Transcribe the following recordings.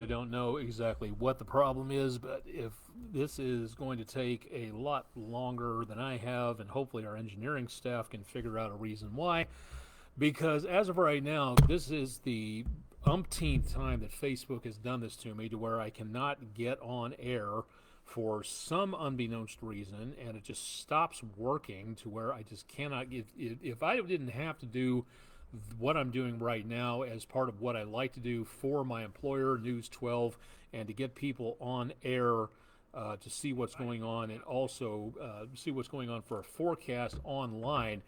don't know exactly what the problem is, but if this is going to take a lot longer than I have, and hopefully our engineering staff can figure out a reason why, because as of right now, this is the umpteenth time that Facebook has done this to me to where I cannot get on air for some unbeknownst reason, and it just stops working to where I just cannot get. If I didn't have to do what I'm doing right now as part of what I like to do for my employer, News 12, and to get people on air to see what's going on and also see what's going on for a forecast online,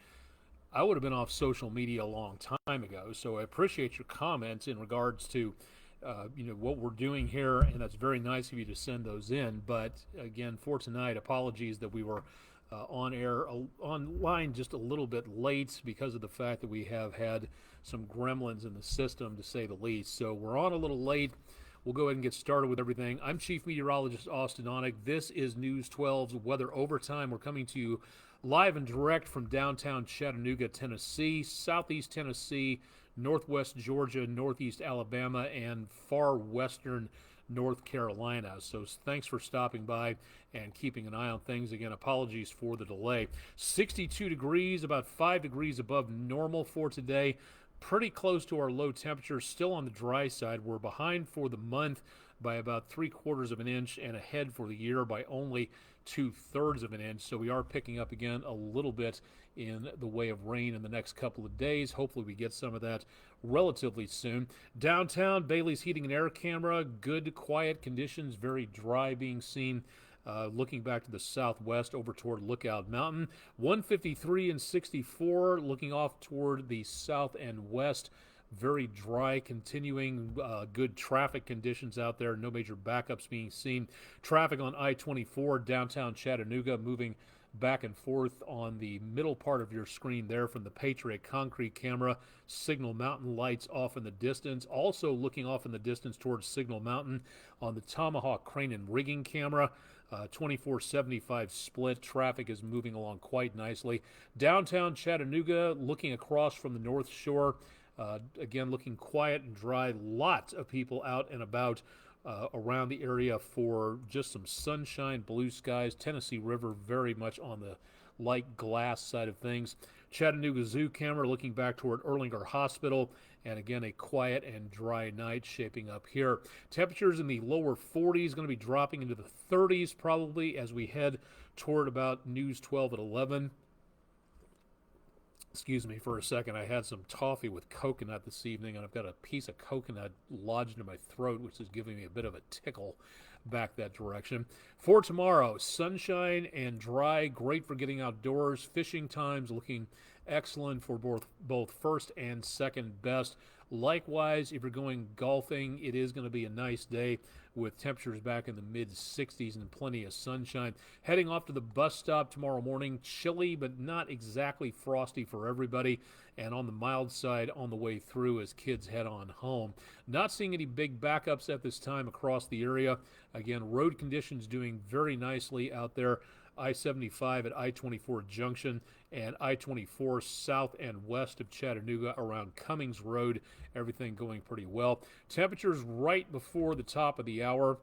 I would have been off social media a long time ago. So I appreciate your comments in regards to what we're doing here, and that's very nice of you to send those in. But again, for tonight, apologies that we were on air online just a little bit late because of the fact that we have had some gremlins in the system, to say the least. So we're on a little late. We'll go ahead and get started with everything. I'm Chief Meteorologist Austen Onek. This is News 12's Weather Overtime. We're coming to you live and direct from downtown Chattanooga, Tennessee, southeast Tennessee, northwest Georgia, northeast Alabama, and far western North Carolina. So thanks for stopping by and keeping an eye on things. Again, apologies for the delay. 62 degrees, about 5 degrees above normal for today. Pretty close to our low temperature, still on the dry side. We're behind for the month by about 3/4 of an inch and ahead for the year by only 2/3 of an inch. So we are picking up again a little bit in the way of rain in the next couple of days. Hopefully we get some of that relatively soon. Downtown, Bailey's Heating and Air Camera, good quiet conditions, very dry being seen. Looking back to the southwest over toward Lookout Mountain, 153 and 64, looking off toward the south and west. Very dry, continuing good traffic conditions out there. No major backups being seen. Traffic on I-24 downtown Chattanooga moving back and forth on the middle part of your screen there from the Patriot Concrete camera. Signal Mountain lights off in the distance. Also looking off in the distance towards Signal Mountain on the Tomahawk Crane and Rigging camera. 2475 split. Traffic is moving along quite nicely. Downtown Chattanooga, looking across from the North Shore. Again, looking quiet and dry. Lots of people out and about around the area for just some sunshine, blue skies. Tennessee River very much on the light glass side of things. Chattanooga Zoo camera looking back toward Erlinger Hospital. And again, a quiet and dry night shaping up here. Temperatures in the lower 40s, going to be dropping into the 30s probably as we head toward about News 12 at 11. Excuse me for a second. I had some toffee with coconut this evening, and I've got a piece of coconut lodged in my throat, which is giving me a bit of a tickle back that direction. For tomorrow, sunshine and dry, great for getting outdoors. Fishing times looking excellent for both first and second best. Likewise, if you're going golfing, it is going to be a nice day with temperatures back in the mid-60s and plenty of sunshine. Heading off to the bus stop tomorrow morning, chilly but not exactly frosty for everybody, and on the mild side on the way through as kids head on home. Not seeing any big backups at this time across the area. Again, road conditions doing very nicely out there. I-75 at I-24 Junction and I-24 south and west of Chattanooga around Cummings Road. Everything going pretty well. Temperatures right before the top of the hour.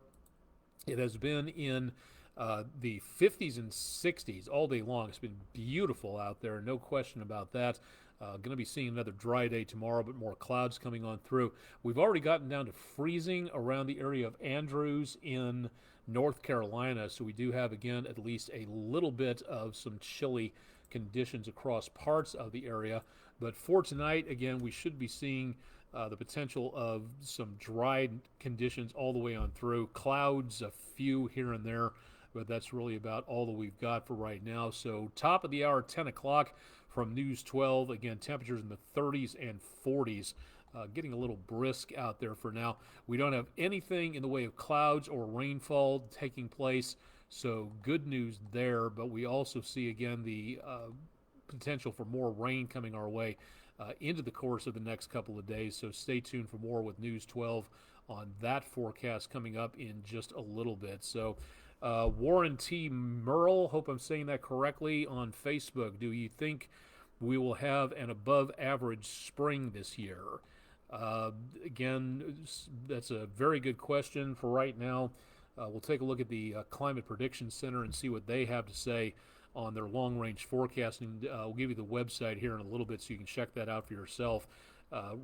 It has been in the 50s and 60s all day long. It's been beautiful out there, no question about that. Going to be seeing another dry day tomorrow, but more clouds coming on through. We've already gotten down to freezing around the area of Andrews in North Carolina, so we do have, again, at least a little bit of some chilly conditions across parts of the area. But for tonight, again, we should be seeing the potential of some dry conditions all the way on through. Clouds, a few here and there, but that's really about all that we've got for right now. So top of the hour, 10 o'clock from News 12. Again, temperatures in the 30s and 40s. Getting a little brisk out there for now. We don't have anything in the way of clouds or rainfall taking place, so good news there. But we also see, again, the potential for more rain coming our way into the course of the next couple of days. So stay tuned for more with News 12 on that forecast coming up in just a little bit. So Warren T. Merle, hope I'm saying that correctly, on Facebook. Do you think we will have an above average spring this year? Again, that's a very good question for right now. We'll take a look at the Climate Prediction Center and see what they have to say on their long-range forecasting. We'll give you the website here in a little bit so you can check that out for yourself.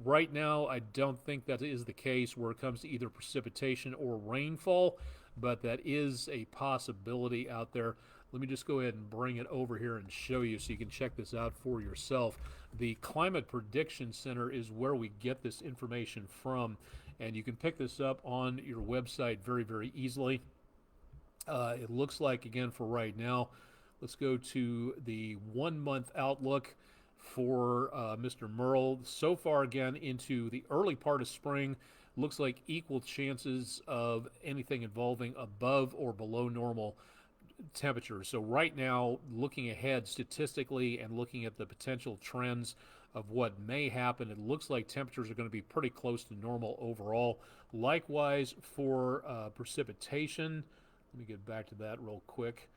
Right now, I don't think that is the case where it comes to either precipitation or rainfall, but that is a possibility out there. Let me just go ahead and bring it over here and show you so you can check this out for yourself. The Climate Prediction Center is where we get this information from, and you can pick this up on your website very, very easily. It looks like, again, for right now, let's go to the 1 month outlook for Mr. Merle. So far, again, into the early part of spring, looks like equal chances of anything involving above or below normal temperatures. So right now, looking ahead statistically and looking at the potential trends of what may happen, it looks like temperatures are going to be pretty close to normal overall. Likewise for precipitation, let me get back to that real quick.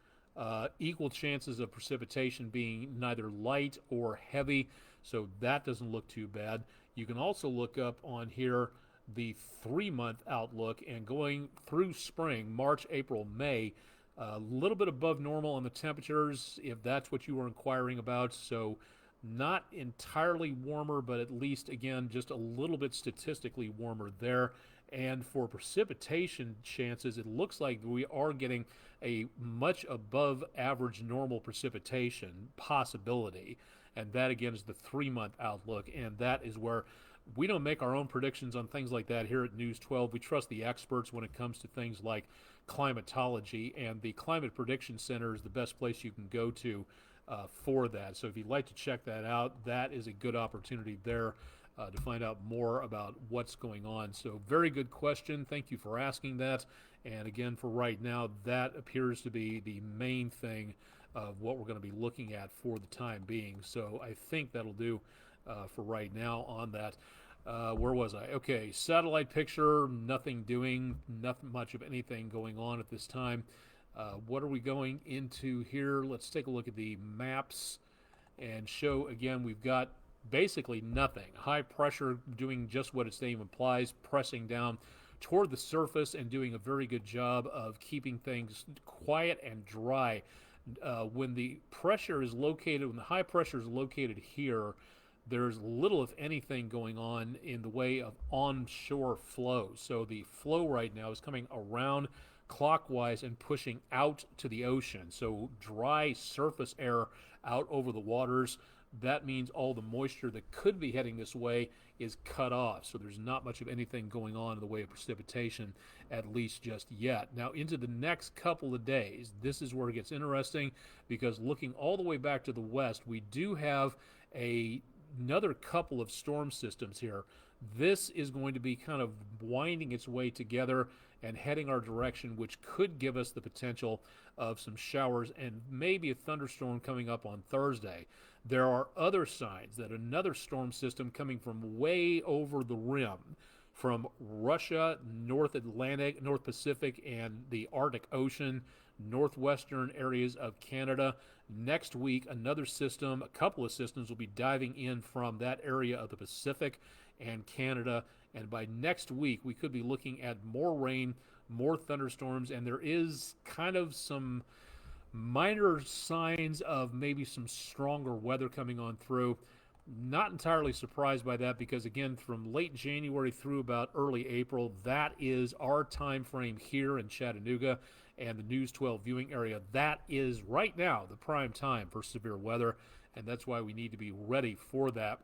Equal chances of precipitation being neither light or heavy, so that doesn't look too bad. You can also look up on here the 3 month outlook, and going through spring, March, April, May, a little bit above normal on the temperatures, if that's what you were inquiring about. So not entirely warmer, but at least, again, just a little bit statistically warmer there. And for precipitation chances, it looks like we are getting a much above average normal precipitation possibility. And that, again, is the 3 month outlook. And that is where we don't make our own predictions on things like that here at News 12. We trust the experts when it comes to things like climatology, and the Climate Prediction Center is the best place you can go to for that. So if you'd like to check that out, that is a good opportunity there to find out more about what's going on. So very good question. Thank you for asking that. And again, for right now, that appears to be the main thing of what we're going to be looking at for the time being. So I think that'll do for right now on that. Where was I? Okay, satellite picture, nothing doing, nothing much of anything going on at this time. What are we going into here? Let's take a look at the maps and show, again, we've got basically nothing. High pressure doing just what its name implies, pressing down toward the surface and doing a very good job of keeping things quiet and dry. When the pressure is located, when the high pressure is located here, there's little, if anything, going on in the way of onshore flow. So the flow right now is coming around clockwise and pushing out to the ocean. So dry surface air out over the waters. That means all the moisture that could be heading this way is cut off. So there's not much of anything going on in the way of precipitation, at least just yet. Now, into the next couple of days, this is where it gets interesting, because looking all the way back to the west, we do have another couple of storm systems here. This is going to be kind of winding its way together and heading our direction, which could give us the potential of some showers and maybe a thunderstorm coming up on Thursday. There are other signs that another storm system coming from way over the rim, from Russia, North Atlantic, North Pacific, and the Arctic Ocean, northwestern areas of Canada. Next week, another system, a couple of systems will be diving in from that area of the Pacific and Canada. And by next week, we could be looking at more rain, more thunderstorms, and there is kind of some minor signs of maybe some stronger weather coming on through. Not entirely surprised by that, because again, from late January through about early April, that is our time frame here in Chattanooga and the News 12 viewing area. That is right now the prime time for severe weather, and that's why we need to be ready for that,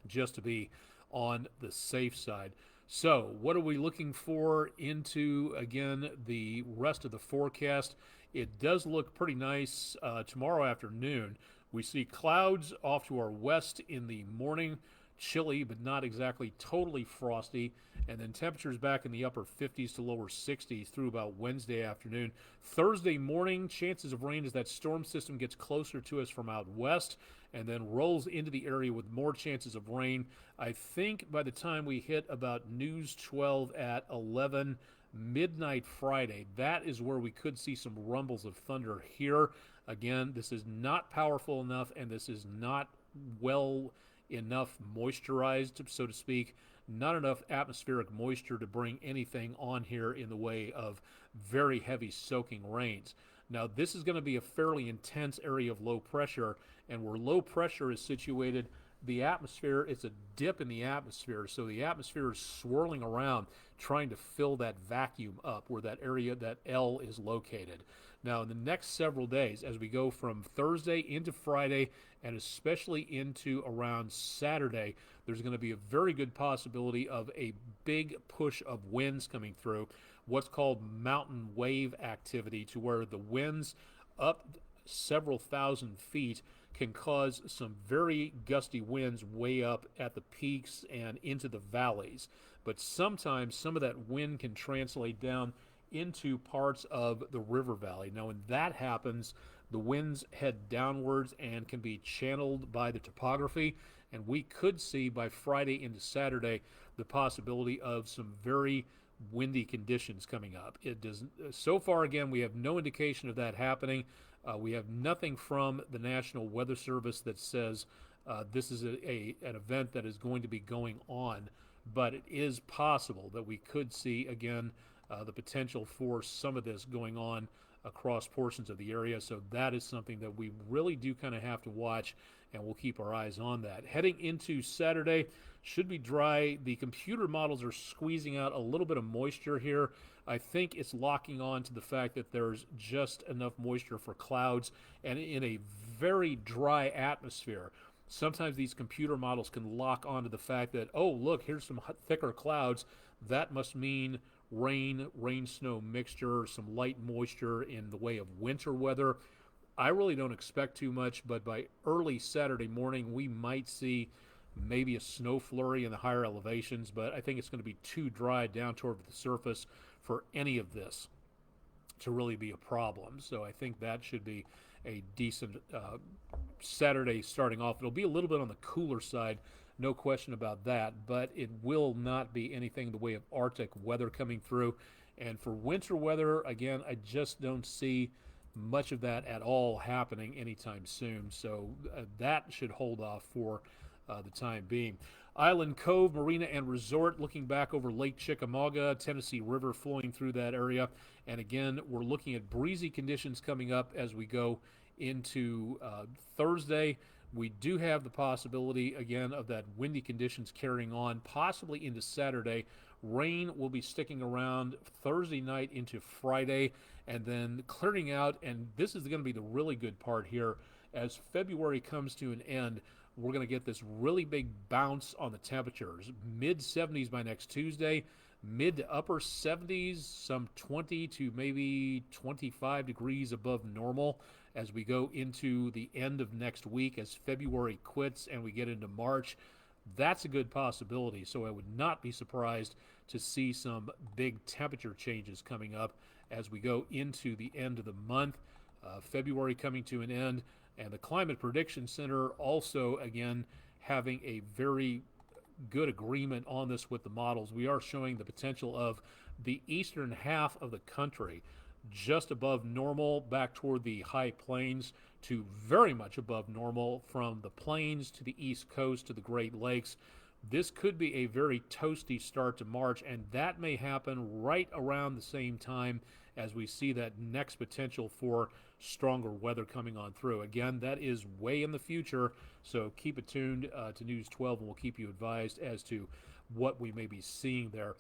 just to be on the safe side. So what are we looking for into, again, the rest of the forecast? It does look pretty nice tomorrow afternoon. We see clouds off to our west in the morning, chilly but not exactly totally frosty, and then temperatures back in the upper 50s to lower 60s through about Wednesday afternoon. Thursday morning, chances of rain as that storm system gets closer to us from out west and then rolls into the area with more chances of rain. I think by the time we hit about News 12 at 11 midnight Friday, that is where we could see some rumbles of thunder here. Again, this is not powerful enough, and this is not well enough moisturized, so to speak, not enough atmospheric moisture to bring anything on here in the way of very heavy soaking rains. Now, this is going to be a fairly intense area of low pressure, and where low pressure is situated, the atmosphere, it's a dip in the atmosphere, so the atmosphere is swirling around trying to fill that vacuum up where that area, that L, is located. Now, in the next several days, as we go from Thursday into Friday and especially into around Saturday, there's going to be a very good possibility of a big push of winds coming through, what's called mountain wave activity, to where the winds up several thousand feet can cause some very gusty winds way up at the peaks and into the valleys. But sometimes some of that wind can translate down into parts of the river valley. Now, when that happens, the winds head downwards and can be channeled by the topography, and we could see by Friday into Saturday the possibility of some very windy conditions coming up. It does so far. Again, we have no indication of that happening. We have nothing from the National Weather Service that says this is an event that is going to be going on, but it is possible that we could see, again, the potential for some of this going on across portions of the area. So that is something that we really do kind of have to watch, and we'll keep our eyes on that. Heading into Saturday, should be dry. The computer models are squeezing out a little bit of moisture here. I think it's locking on to the fact that there's just enough moisture for clouds, and in a very dry atmosphere, sometimes these computer models can lock onto the fact that, oh, look, here's some thicker clouds. That must mean rain-snow mixture, some light moisture in the way of winter weather. I really don't expect too much, but by early Saturday morning, we might see maybe a snow flurry in the higher elevations, but I think it's going to be too dry down toward the surface for any of this to really be a problem. So I think that should be a decent Saturday starting off. It'll be a little bit on the cooler side, no question about that, but it will not be anything in the way of Arctic weather coming through. And for winter weather, again, I just don't see much of that at all happening anytime soon. So that should hold off for the time being. Island Cove Marina and Resort, looking back over Lake Chickamauga, Tennessee River flowing through that area. And again, we're looking at breezy conditions coming up as we go into Thursday. We do have the possibility, again, of that windy conditions carrying on, possibly into Saturday. Rain will be sticking around Thursday night into Friday, and then clearing out. And this is going to be the really good part here. As February comes to an end, we're going to get this really big bounce on the temperatures. Mid-70s by next Tuesday, mid to upper 70s, some 20 to maybe 25 degrees above normal as we go into the end of next week, as February quits and we get into March. That's a good possibility, so I would not be surprised to see some big temperature changes coming up as we go into the end of the month. February coming to an end, and the Climate Prediction Center also, again, having a very good agreement on this with the models. We are showing the potential of the eastern half of the country just above normal back toward the high plains to very much above normal from the plains to the east coast to the Great Lakes. This could be a very toasty start to March, and that may happen right around the same time as we see that next potential for stronger weather coming on through. Again, that is way in the future, so keep it tuned to News 12, and we'll keep you advised as to what we may be seeing there.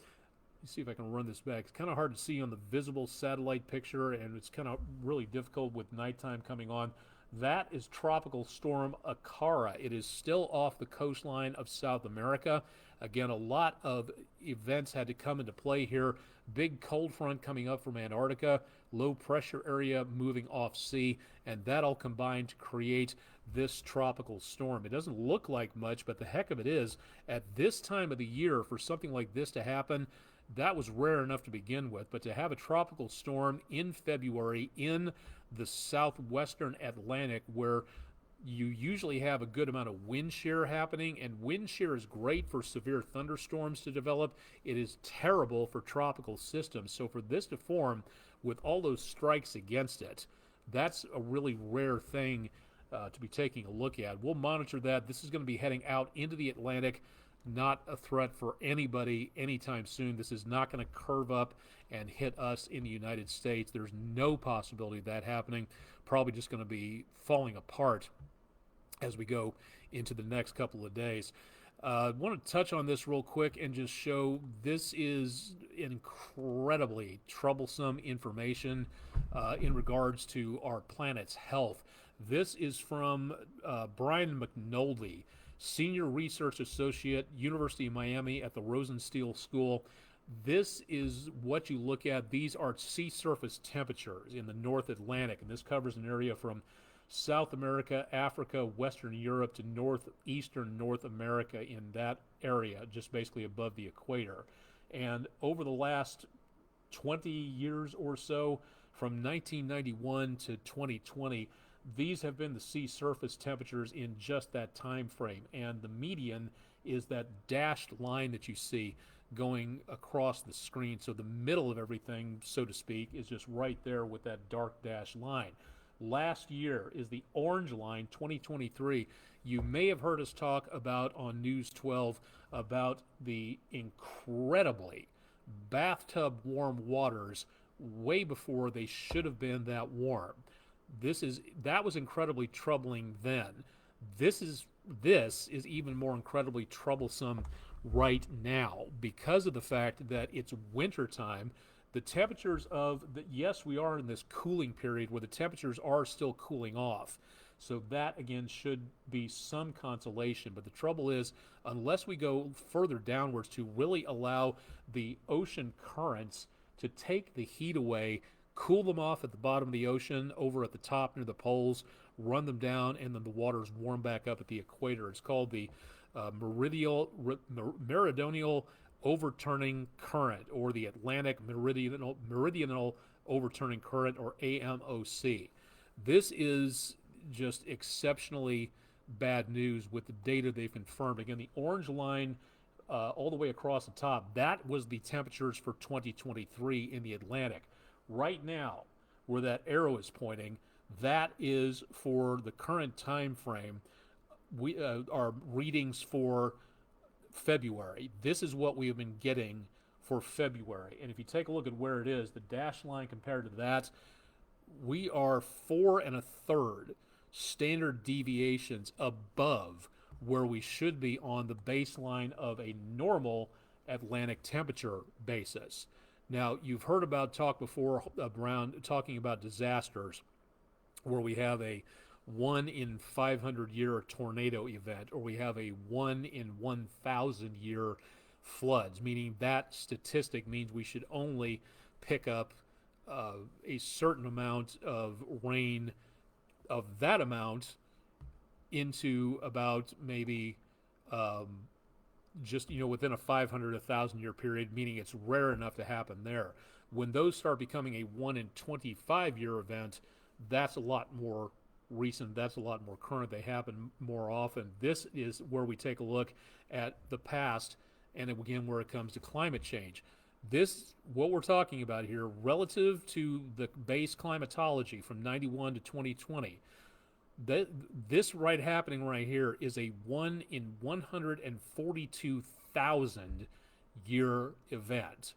Let's see if I can run this back. It's kind of hard to see on the visible satellite picture, and it's kind of really difficult with nighttime coming on. That is Tropical Storm Akara. It is still off the coastline of South America. Again, a lot of events had to come into play here. Big cold front coming up from Antarctica, low pressure area moving off sea, and that all combined to create this tropical storm. It doesn't look like much, but the heck of it is, at this time of the year, for something like this to happen, that was rare enough to begin with. But to have a tropical storm in February in the southwestern Atlantic, where you usually have a good amount of wind shear happening, and wind shear is great for severe thunderstorms to develop. It is terrible for tropical systems. So for this to form with all those strikes against it, that's a really rare thing to be taking a look at. We'll monitor that. This is going to be heading out into the Atlantic, not a threat for anybody anytime soon. This is not going to curve up and hit us in the United States. There's no possibility of that happening. Probably just going to be falling apart as we go into the next couple of days. I want to touch on this real quick and just show this is incredibly troublesome information in regards to our planet's health. This is from Brian McNulty, Senior Research Associate, University of Miami at the Rosenstiel School. This is what you look at. These are sea surface temperatures in the North Atlantic, and this covers an area from South America, Africa, Western Europe to northeastern North America, in that area, just basically above the equator. And over the last 20 years or so, from 1991 to 2020, these have been the sea surface temperatures in just that time frame. And the median is that dashed line that you see going across the screen. So the middle of everything, so to speak, is just right there with that dark dashed line. Last year is the orange line, 2023. You may have heard us talk about on News 12 about the incredibly bathtub warm waters way before they should have been that warm. That was incredibly troubling then. This is even more incredibly troublesome right now because of the fact that it's winter time. The temperatures yes, we are in this cooling period where the temperatures are still cooling off. So that, again, should be some consolation. But the trouble is, unless we go further downwards to really allow the ocean currents to take the heat away, cool them off at the bottom of the ocean, over at the top near the poles, run them down, and then the waters warm back up at the equator. It's called the meridional overturning current, or the Atlantic meridional overturning current, or AMOC. This is just exceptionally bad news with the data they've confirmed. Again, the orange line all the way across the top, that was the temperatures for 2023 in the Atlantic. Right now, where that arrow is pointing, that is for the current time frame. We our readings for February. This is what we have been getting for February. And if you take a look at where it is, the dashed line compared to that, we are 4 1/3 standard deviations above where we should be on the baseline of a normal Atlantic temperature basis. Now, you've heard about talk before around talking about disasters where we have a 1 in 500 year tornado event, or we have a 1 in 1,000 year floods, meaning that statistic means we should only pick up a certain amount of rain of that amount into about maybe just, within a 500, 1,000 year period, meaning it's rare enough to happen there. When those start becoming a 1 in 25 year event, that's a lot more recent, that's a lot more current, they happen more often. This is where we take a look at the past, and again, where it comes to climate change. What we're talking about here, relative to the base climatology from 91 to 2020, this happening right here is a 1 in 142,000 year event.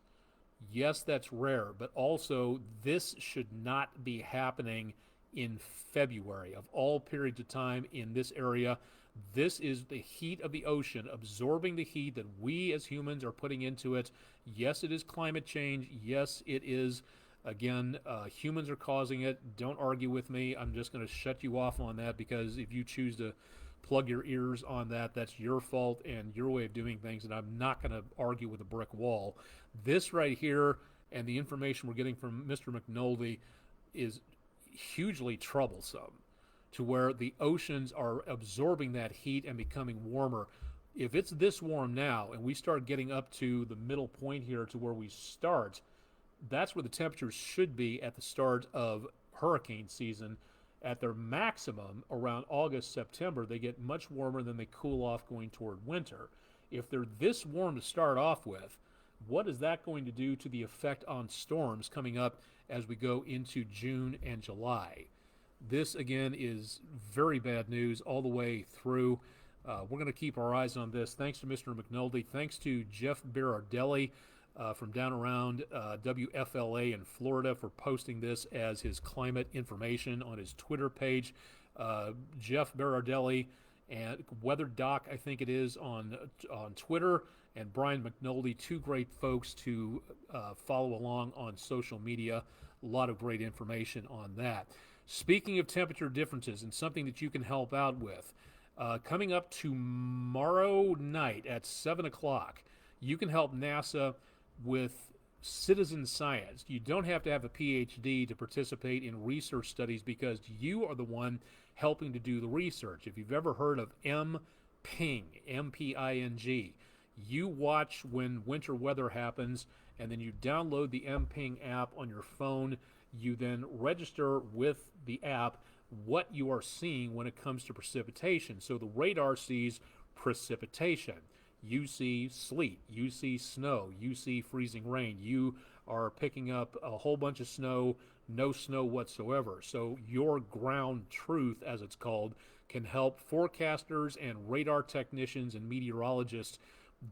Yes, that's rare, but also this should not be happening in February. Of all periods of time in this area, this is the heat of the ocean absorbing the heat that we as humans are putting into it. Yes, it is climate change. Yes, it is, again, humans are causing it. Don't argue with me. I'm just going to shut you off on that, because if you choose to plug your ears on that, that's your fault and your way of doing things, and I'm not going to argue with a brick wall. This right here, and the information we're getting from Mr. McNulty, is hugely troublesome, to where the oceans are absorbing that heat and becoming warmer. If it's this warm now and we start getting up to the middle point here to where we start, that's where the temperatures should be at the start of hurricane season. At their maximum around August, September, they get much warmer, then they cool off going toward winter. If they're this warm to start off with, what is that going to do to the effect on storms coming up as we go into June and July? This, again, is very bad news all the way through. We're going to keep our eyes on this. Thanks to Mr. McNulty. Thanks to Jeff Berardelli from down around WFLA in Florida for posting this as his climate information on his Twitter page. Jeff Berardelli and Weather Doc, I think it is, on Twitter, and Brian McNulty, two great folks to follow along on social media. A lot of great information on that. Speaking of temperature differences and something that you can help out with, coming up tomorrow night at 7 o'clock, you can help NASA with citizen science. You don't have to have a PhD to participate in research studies because you are the one helping to do the research. If you've ever heard of MPing, M-P-I-N-G, you watch when winter weather happens, and then you download the MPing app on your phone. You then register with the app what you are seeing when it comes to precipitation. So the radar sees precipitation. You see sleet, you see snow, you see freezing rain. You are picking up a whole bunch of snow, no snow whatsoever. So your ground truth, as it's called, can help forecasters and radar technicians and meteorologists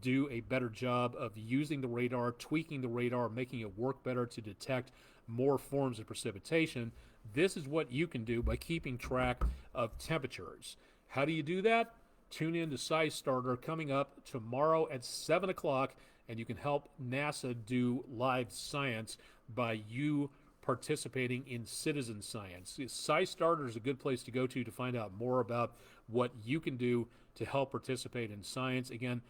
do a better job of using the radar, tweaking the radar, making it work better to detect more forms of precipitation. This is what you can do by keeping track of temperatures. How do you do that? Tune in to SciStarter coming up tomorrow at 7 o'clock, and you can help NASA do live science by you participating in citizen science. SciStarter is a good place to go to find out more about what you can do to help participate in science. Again,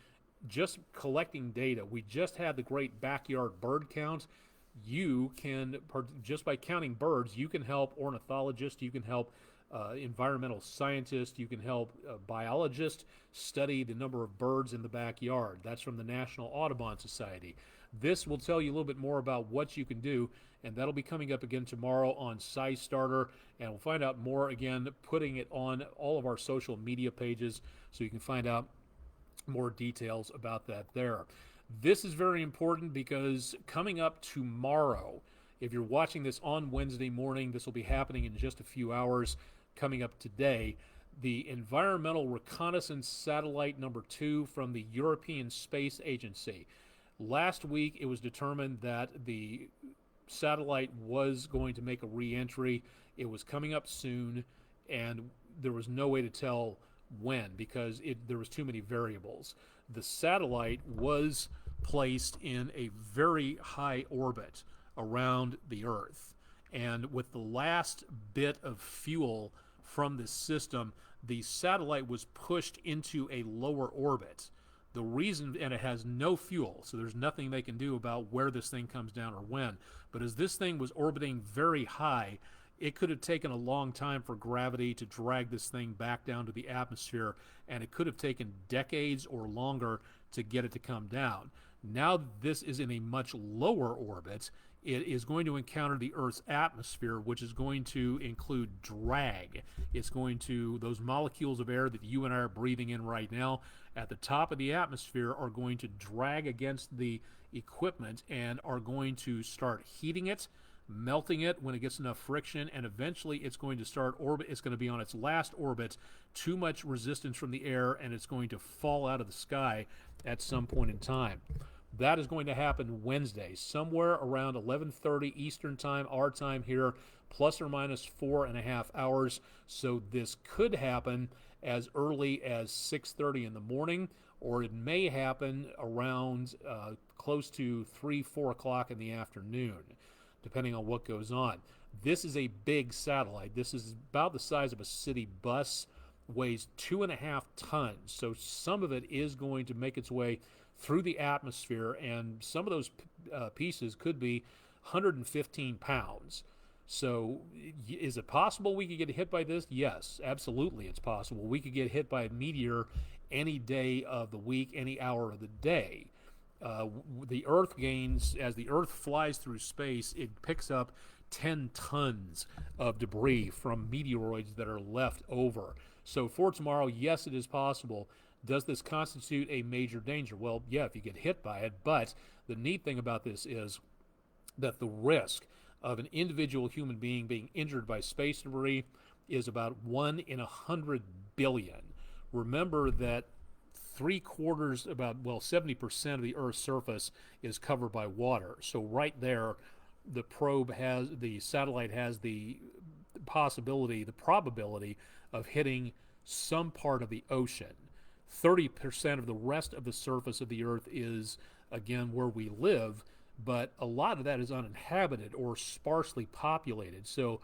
just collecting data. We just had the great backyard bird count. You can, just by counting birds, you can help ornithologists, you can help environmental scientists, you can help biologists study the number of birds in the backyard. That's from the National Audubon Society. This will tell you a little bit more about what you can do, and that'll be coming up again tomorrow on SciStarter, and we'll find out more again, putting it on all of our social media pages so you can find out more details about that there. This is very important because coming up tomorrow, if you're watching this on Wednesday morning, this will be happening in just a few hours. Coming up today, the Environmental Reconnaissance Satellite number 2 from the European Space Agency. Last week, it was determined that the satellite was going to make a re-entry. It was coming up soon, and there was no way to tell when because there was too many variables. The satellite was placed in a very high orbit around the Earth, and with the last bit of fuel from this system, the satellite was pushed into a lower orbit. The reason, and it has no fuel, so there's nothing they can do about where this thing comes down or when, but as this thing was orbiting very high, it could have taken a long time for gravity to drag this thing back down to the atmosphere, and it could have taken decades or longer to get it to come down. Now this is in a much lower orbit. It is going to encounter the Earth's atmosphere, which is going to include drag. It's going to, those molecules of air that you and I are breathing in right now at the top of the atmosphere are going to drag against the equipment and are going to start heating it, melting it when it gets enough friction, and eventually it's going to start orbit. It's going to be on its last orbit, too much resistance from the air, and it's going to fall out of the sky at some point in time. That is going to happen Wednesday, somewhere around 11:30 Eastern time, our time here, plus or minus 4.5 hours. So this could happen as early as 6:30 in the morning, or it may happen around close to 3-4 o'clock in the afternoon, depending on what goes on. This is a big satellite. This is about the size of a city bus, weighs 2.5 tons. So some of it is going to make its way through the atmosphere, and some of those pieces could be 115 pounds. So is it possible we could get hit by this? Yes, absolutely it's possible. We could get hit by a meteor any day of the week, any hour of the day. The Earth gains, as the Earth flies through space, it picks up 10 tons of debris from meteoroids that are left over. So for tomorrow, yes, it is possible. Does this constitute a major danger? Well, yeah, if you get hit by it, but the neat thing about this is that the risk of an individual human being injured by space debris is about 1 in 100 billion. remember that 3/4, about, well, 70% of the Earth's surface is covered by water. So right there, the satellite has the probability of hitting some part of the ocean. 30% of the rest of the surface of the Earth is, again, where we live, but a lot of that is uninhabited or sparsely populated. So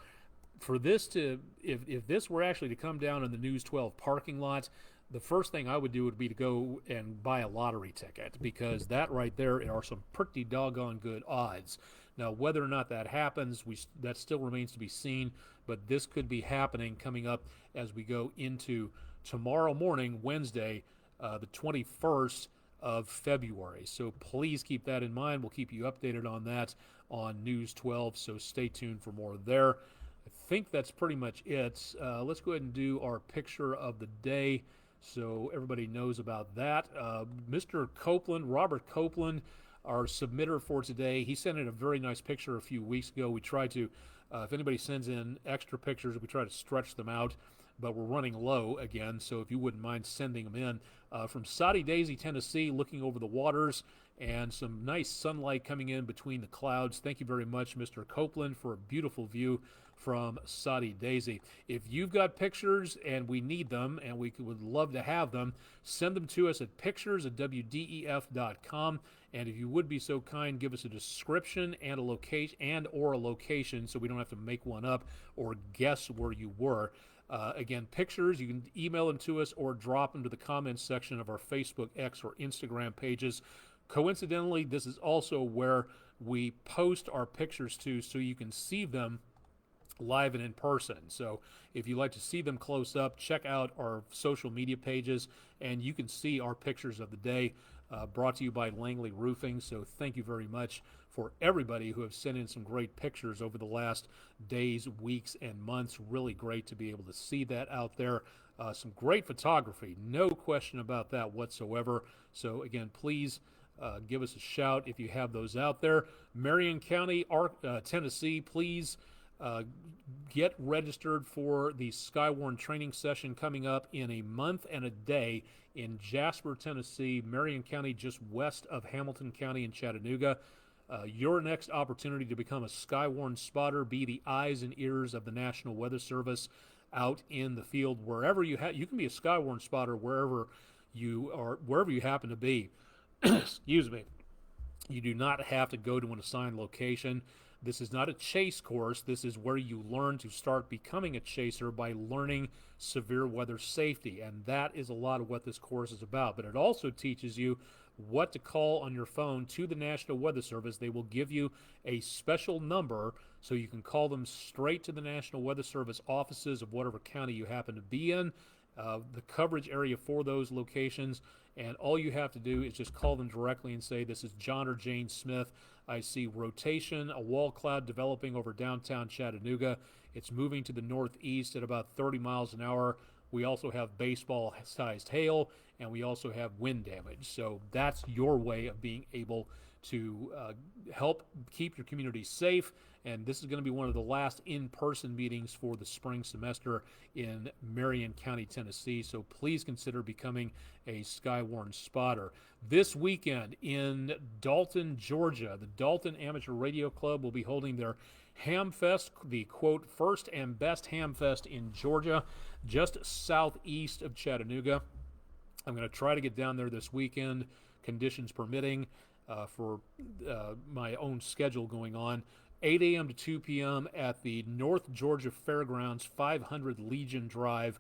for this to, if this were actually to come down in the News 12 parking lot, the first thing I would do would be to go and buy a lottery ticket, because that right there are some pretty doggone good odds. Now, whether or not that happens, that still remains to be seen, but this could be happening coming up as we go into tomorrow morning, Wednesday, the 21st of February. So please keep that in mind. We'll keep you updated on that on News 12, so stay tuned for more there. I think that's pretty much it. Let's go ahead and do our picture of the day so everybody knows about that. Mr. Copeland, Robert Copeland, our submitter for today, he sent in a very nice picture a few weeks ago. We try to, if anybody sends in extra pictures, we try to stretch them out, but we're running low again, so if you wouldn't mind sending them in. From Soddy Daisy, Tennessee, looking over the waters and some nice sunlight coming in between the clouds. Thank you very much, Mr. Copeland, for a beautiful view from Soddy Daisy. If you've got pictures and we need them and we would love to have them, send them to us at pictures@wdef.com. And if you would be so kind, give us a description and a location so we don't have to make one up or guess where you were. Again, pictures, you can email them to us or drop them to the comments section of our Facebook, X, or Instagram pages. Coincidentally, this is also where we post our pictures to, so you can see them live and in person. So if you like to see them close up, check out our social media pages and you can see our pictures of the day, brought to you by Langley Roofing. So thank you very much for everybody who have sent in some great pictures over the last days, weeks, and months. Really great to be able to see that out there. Some great photography, no question about that whatsoever. So again, please give us a shout if you have those out there. Marion County, Tennessee, please get registered for the Skywarn training session coming up in a month and a day in Jasper, Tennessee, Marion County, just west of Hamilton County in Chattanooga. Your next opportunity to become a Skywarn spotter, be the eyes and ears of the National Weather Service out in the field, wherever you can be a Skywarn spotter wherever you are, wherever you happen to be. Excuse me. You do not have to go to an assigned location. This is not a chase course. This is where you learn to start becoming a chaser by learning severe weather safety, and that is a lot of what this course is about. But it also teaches you what to call on your phone to the National Weather Service. They will give you a special number so you can call them straight to the National Weather Service offices of whatever county you happen to be in, the coverage area for those locations, and all you have to do is just call them directly and say, "This is John or Jane Smith. I see rotation, a wall cloud developing over downtown Chattanooga. It's moving to the northeast at about 30 miles an hour. We also have baseball-sized hail, and we also have wind damage." So that's your way of being able to help keep your community safe. And this is going to be one of the last in-person meetings for the spring semester in Marion County, Tennessee. So please consider becoming a Skywarn spotter. This weekend in Dalton, Georgia, the Dalton Amateur Radio Club will be holding their Ham Fest, the, quote, first and best Ham Fest in Georgia, just southeast of Chattanooga. I'm going to try to get down there this weekend, conditions permitting, for my own schedule going on. 8 a.m. to 2 p.m. at the North Georgia Fairgrounds, 500 Legion Drive.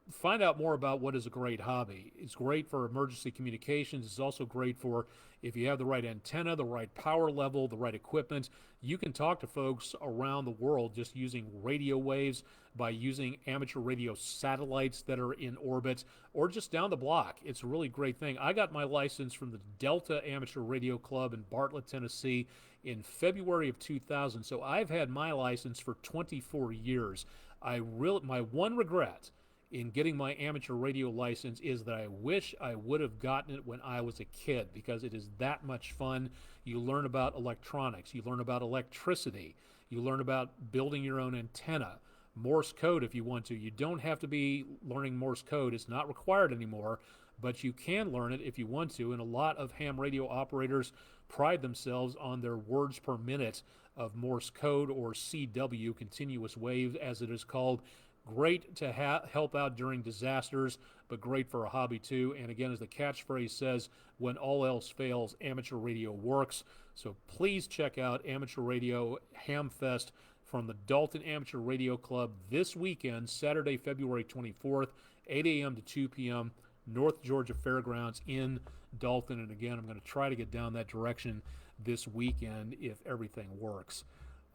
Find out more about what is a great hobby. It's great for emergency communications. It's also great for if you have the right antenna, the right power level, the right equipment. You can talk to folks around the world just using radio waves, by using amateur radio satellites that are in orbit, or just down the block. It's a really great thing. I got my license from the Delta Amateur Radio Club in Bartlett, Tennessee in February of 2000. So I've had my license for 24 years. My one regret in getting my amateur radio license is that I wish I would have gotten it when I was a kid, because it is that much fun. You learn about electronics, you learn about electricity, you learn about building your own antenna, Morse code if you want to. You don't have to be learning Morse code. It's not required anymore, but you can learn it if you want to. And a lot of ham radio operators pride themselves on their words per minute of Morse code, or CW, continuous wave as it is called. Great to help out during disasters, but great for a hobby too. And again, as the catchphrase says, when all else fails, amateur radio works. So please check out Amateur Radio Hamfest from the Dalton Amateur Radio Club this weekend, Saturday, February 24th, 8 a.m. to 2 p.m., North Georgia Fairgrounds in Dalton. And again, I'm going to try to get down that direction this weekend if everything works.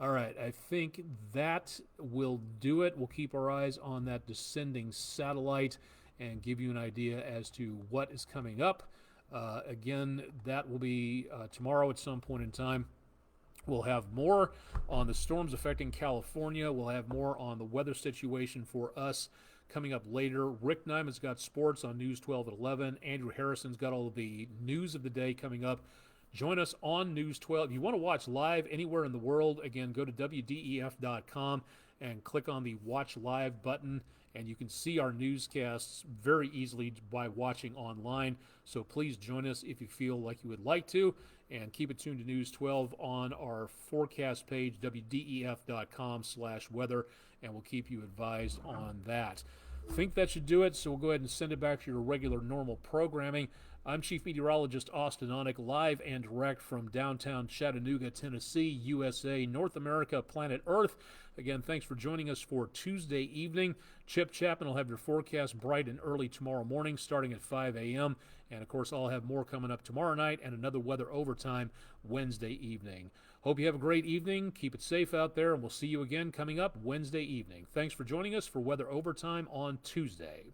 All right, I think that will do it. We'll keep our eyes on that descending satellite and give you an idea as to what is coming up. Again, that will be tomorrow at some point in time. We'll have more on the storms affecting California. We'll have more on the weather situation for us coming up later. Rick Nyman's got sports on News 12 at 11. Andrew Harrison's got all of the news of the day coming up. Join us on News 12. If you want to watch live anywhere in the world, again, go to WDEF.com and click on the Watch Live button, and you can see our newscasts very easily by watching online. So please join us if you feel like you would like to, and keep it tuned to News 12 on our forecast page, WDEF.com/weather, and we'll keep you advised on that. I think that should do it, so we'll go ahead and send it back to your regular normal programming. I'm Chief Meteorologist Austen Onek, live and direct from downtown Chattanooga, Tennessee, USA, North America, planet Earth. Again, thanks for joining us for Tuesday evening. Chip Chapman will have your forecast bright and early tomorrow morning, starting at 5 a.m. And, of course, I'll have more coming up tomorrow night and another weather overtime Wednesday evening. Hope you have a great evening. Keep it safe out there, and we'll see you again coming up Wednesday evening. Thanks for joining us for Weather Overtime on Tuesday.